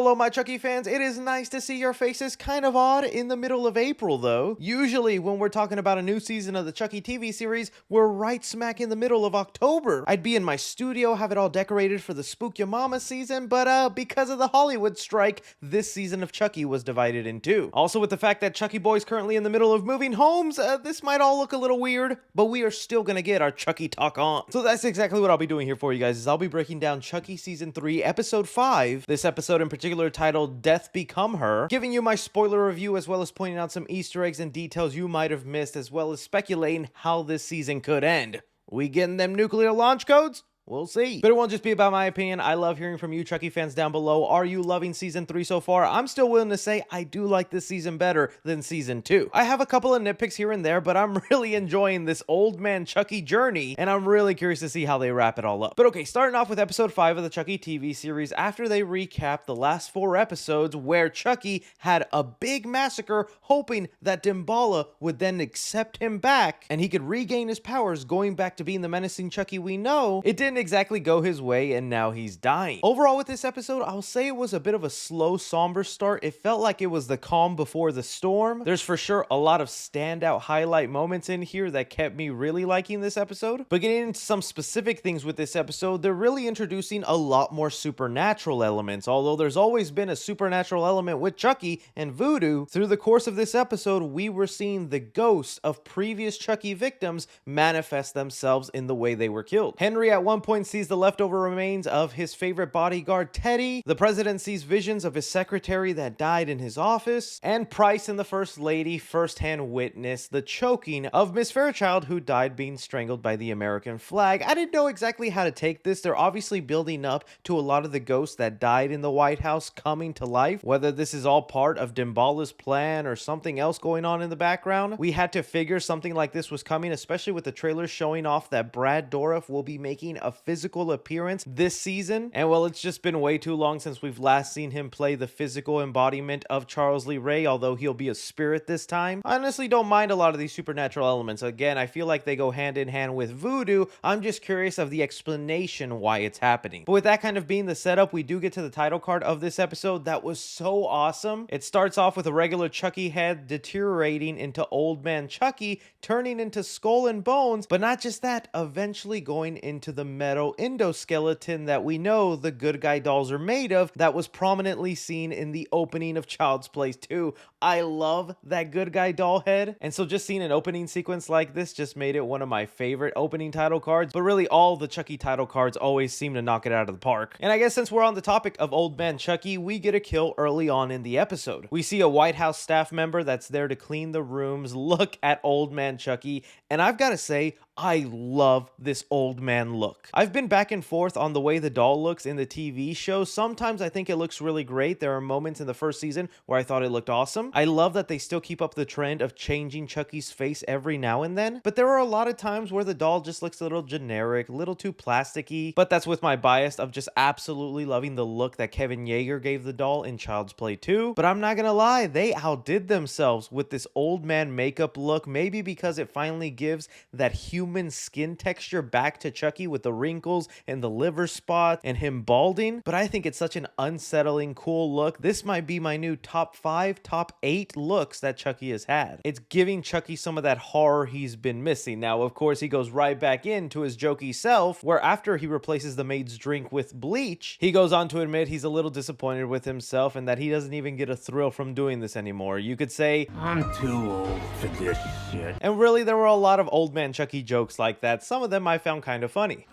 Hello, my Chucky fans. It is nice to see your faces. Kind of odd in the middle of April, though. Usually, when we're talking about a new season of the Chucky TV series, we're right smack in the middle of October. I'd be in my studio, have it all decorated for the Spook Your Mama season, but because of the Hollywood strike, this season of Chucky was divided in two. Also, with the fact that Chucky Boy's currently in the middle of moving homes, this might all look a little weird, but we are still gonna get our Chucky talk on. So that's exactly what I'll be doing here for you guys, is I'll be breaking down Chucky Season 3, Episode 5, this episode in particular titled Death Become Her, giving you my spoiler review as well as pointing out some Easter eggs and details you might have missed, as well as speculating how this season could end. We getting them nuclear launch codes? We'll see. But it won't just be about my opinion. I love hearing from you Chucky fans down below. Are you loving Season 3 so far? I'm still willing to say I do like this season better than Season 2. I have a couple of nitpicks here and there, but I'm really enjoying this old man Chucky journey, and I'm really curious to see how they wrap it all up. But okay, starting off with episode 5 of the Chucky TV series, after they recap the last 4 episodes where Chucky had a big massacre, hoping that Damballa would then accept him back, and he could regain his powers, going back to being the menacing Chucky we know, it didn't exactly go his way, and now he's dying. Overall with this episode, I'll say it was a bit of a slow, somber start. It felt like it was the calm before the storm. There's for sure a lot of standout highlight moments in here that kept me really liking this episode. But getting into some specific things with this episode, they're really introducing a lot more supernatural elements. Although there's always been a supernatural element with Chucky and Voodoo, through the course of this episode, we were seeing the ghosts of previous Chucky victims manifest themselves in the way they were killed. Henry at one point sees the leftover remains of his favorite bodyguard Teddy. The president sees visions of his secretary that died in his office, and Price and the first lady firsthand witness the choking of Miss Fairchild, who died being strangled by the American flag. I didn't know exactly how to take this. They're obviously building up to a lot of the ghosts that died in the White House coming to life. Whether this is all part of Damballa's plan or something else going on in the background, we had to figure something like this was coming, especially with the trailer showing off that Brad Dourif will be making a physical appearance this season. And well, it's just been way too long since we've last seen him play the physical embodiment of Charles Lee Ray, although he'll be a spirit this time. I honestly don't mind a lot of these supernatural elements. Again, I feel like they go hand in hand with Voodoo. I'm just curious of the explanation why it's happening. But with that kind of being the setup, we do get to the title card of this episode that was so awesome. It starts off with a regular Chucky head deteriorating into old man Chucky, turning into skull and bones, but not just that, eventually going into the metal endoskeleton that we know the good guy dolls are made of, that was prominently seen in the opening of Child's Play 2. I love that good guy doll head, and so just seeing an opening sequence like this just made it one of my favorite opening title cards. But really, all the Chucky title cards always seem to knock it out of the park. And I guess since we're on the topic of old man Chucky, we get a kill early on in the episode. We see a White House staff member that's there to clean the rooms look at old man Chucky, and I've got to say, I love this old man look. I've been back and forth on the way the doll looks in the TV show. Sometimes I think it looks really great. There are moments in the first season where I thought it looked awesome. I love that they still keep up the trend of changing Chucky's face every now and then, but there are a lot of times where the doll just looks a little generic, a little too plasticky. But that's with my bias of just absolutely loving the look that Kevin Yeager gave the doll in Child's Play 2. But I'm not gonna lie, they outdid themselves with this old man makeup look, maybe because it finally gives that human skin texture back to Chucky with the wrinkles and the liver spot and him balding. But I think it's such an unsettling, cool look. This might be my new top 5, top 8 looks that Chucky has had. It's giving Chucky some of that horror he's been missing. Now, of course, he goes right back into his jokey self, where after he replaces the maid's drink with bleach, he goes on to admit he's a little disappointed with himself and that he doesn't even get a thrill from doing this anymore. You could say, I'm too old for this shit. And really, there were a lot of old man Chucky jokes like that. Some of them I found kind of funny.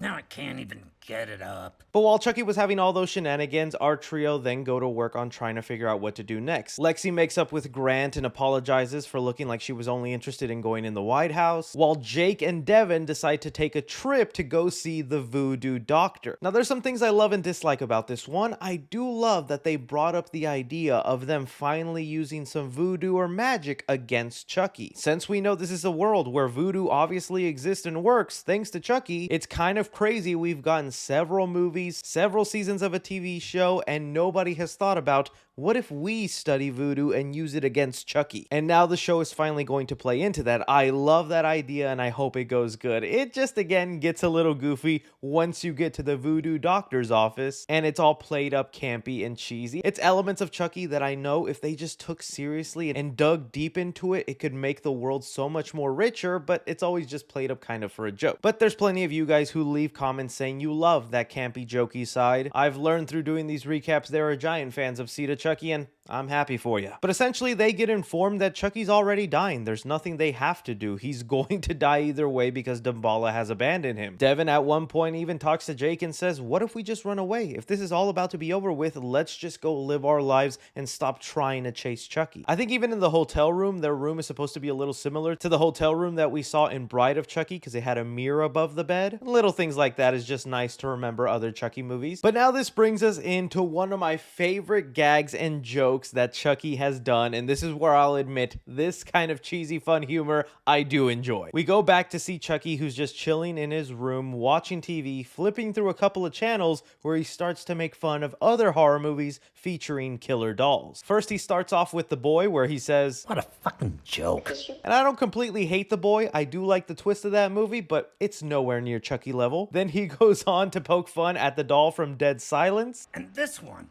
Now I can't even get it up. But while Chucky was having all those shenanigans, our trio then go to work on trying to figure out what to do next. Lexi makes up with Grant and apologizes for looking like she was only interested in going in the White House, while Jake and Devin decide to take a trip to go see the Voodoo doctor. Now, there's some things I love and dislike about this one. I do love that they brought up the idea of them finally using some voodoo or magic against Chucky. Since we know this is a world where voodoo obviously exists and works thanks to Chucky, it's kind of crazy we've gotten several movies, several seasons of a TV show, and nobody has thought about, what if we study voodoo and use it against Chucky? And now the show is finally going to play into that. I love that idea and I hope it goes good. It just again gets a little goofy once you get to the voodoo doctor's office and it's all played up campy and cheesy. It's elements of Chucky that I know if they just took seriously and dug deep into it, it could make the world so much more richer, but it's always just played up kind of for a joke. But there's plenty of you guys who leave comments saying you love that campy jokey side. I've learned through doing these recaps there are giant fans of Sita Chucky, and I'm happy for you. But essentially, they get informed that Chucky's already dying. There's nothing they have to do. He's going to die either way because Damballa has abandoned him. Devin at one point even talks to Jake and says, what if we just run away? If this is all about to be over with, let's just go live our lives and stop trying to chase Chucky. I think even in the hotel room, their room is supposed to be a little similar to the hotel room that we saw in Bride of Chucky because it had a mirror above the bed. Little things like that is just nice to remember other Chucky movies. But now this brings us into one of my favorite gags and jokes that Chucky has done, and this is where I'll admit this kind of cheesy fun humor I do enjoy. We go back to see Chucky, who's just chilling in his room watching TV, flipping through a couple of channels where he starts to make fun of other horror movies featuring killer dolls. First he starts off with The Boy, where he says, What a fucking joke. and I don't completely hate The Boy, I do like the twist of that movie, but it's nowhere near Chucky level. Then he goes on to poke fun at the doll from Dead Silence. And this one,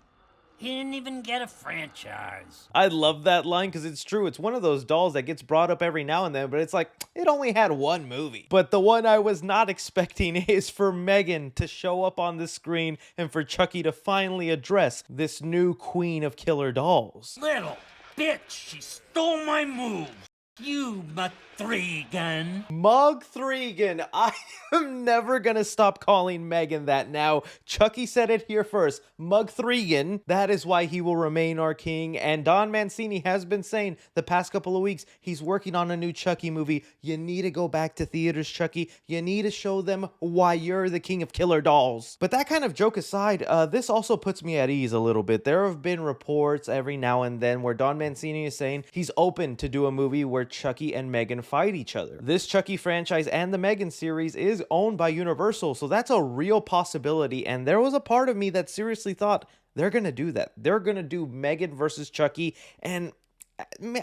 he didn't even get a franchise. I love that line because it's true. It's one of those dolls that gets brought up every now and then, but it's like, it only had one movie. But the one I was not expecting is for Megan to show up on the screen and for Chucky to finally address this new queen of killer dolls. Little bitch, she stole my move. You Mugthregan. Mugthregan. I am never gonna stop calling Megan that now. Chucky said it here first. Mugthregan. That is why he will remain our king. And Don Mancini has been saying the past couple of weeks he's working on a new Chucky movie. You need to go back to theaters, Chucky. You need to show them why you're the king of killer dolls. But that kind of joke aside, this also puts me at ease a little bit. There have been reports every now and then where Don Mancini is saying he's open to do a movie where Chucky and Megan fight each other. This Chucky franchise and the Megan series is owned by Universal, so that's a real possibility, and there was a part of me that seriously thought they're gonna do that. They're gonna do Megan versus Chucky, and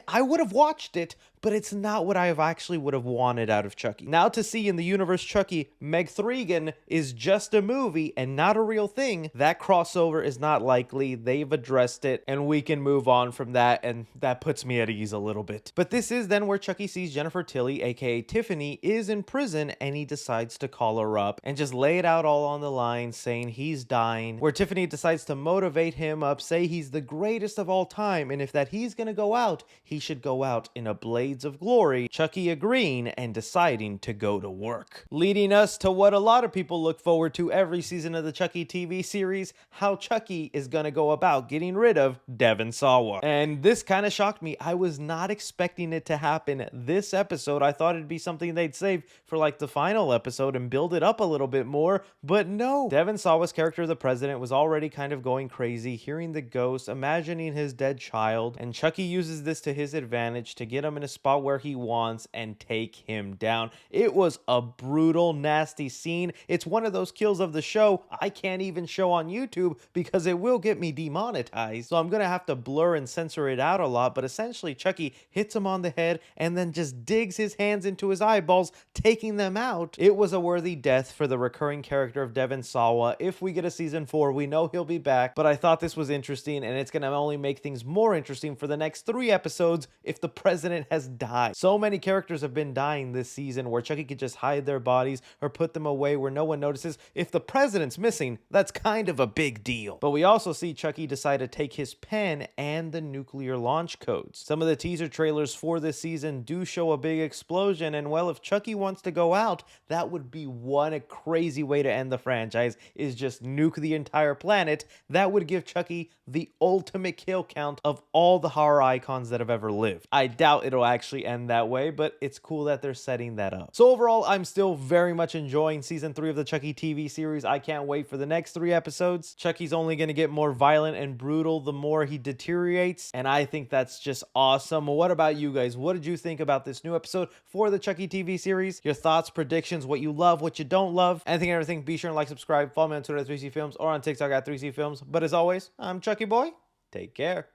I would have watched it, but it's not what I actually would have wanted out of Chucky. Now to see in the universe Chucky, Mugthregan is just a movie and not a real thing, that crossover is not likely. They've addressed it and we can move on from that, and that puts me at ease a little bit. But this is then where Chucky sees Jennifer Tilly, aka Tiffany, is in prison and he decides to call her up and just lay it out all on the line saying he's dying, where Tiffany decides to motivate him up, say he's the greatest of all time and if that he's gonna go out, he should go out in a blaze of glory, Chucky agreeing and deciding to go to work. Leading us to what a lot of people look forward to every season of the Chucky TV series, how Chucky is gonna go about getting rid of Devin Sawa. And this kind of shocked me. I was not expecting it to happen this episode. I thought it'd be something they'd save for like the final episode and build it up a little bit more, but no. Devin Sawa's character, the president, was already kind of going crazy, hearing the ghost, imagining his dead child, and Chucky uses this to his advantage to get him in a spot where he wants and take him down. It was a brutal, nasty scene. It's one of those kills of the show I can't even show on YouTube because it will get me demonetized. So I'm gonna have to blur and censor it out a lot, but essentially Chucky hits him on the head and then just digs his hands into his eyeballs, taking them out. It was a worthy death for the recurring character of Devin Sawa. If we get a season 4, we know he'll be back, but I thought this was interesting and it's gonna only make things more interesting for the next 3 episodes if the president has died. So many characters have been dying this season where Chucky could just hide their bodies or put them away where no one notices. If the president's missing, that's kind of a big deal. But we also see Chucky decide to take his pen and the nuclear launch codes. Some of the teaser trailers for this season do show a big explosion, and well, if Chucky wants to go out, that would be one crazy way to end the franchise, is just nuke the entire planet. That would give Chucky the ultimate kill count of all the horror icons that have ever lived. I doubt it'll actually actually end that way, but it's cool that they're setting that up. So overall, I'm still very much enjoying season 3 of the Chucky TV series. I can't wait for the next 3 episodes. Chucky's only going to get more violent and brutal the more he deteriorates, and I think that's just awesome. What about you guys? What did you think about this new episode for the Chucky TV series? Your thoughts, predictions, what you love, what you don't love, anything and everything. Be sure and like, subscribe, follow me on Twitter at 3C Films or on TikTok at 3C Films. But as always, I'm Chucky Boy. Take care.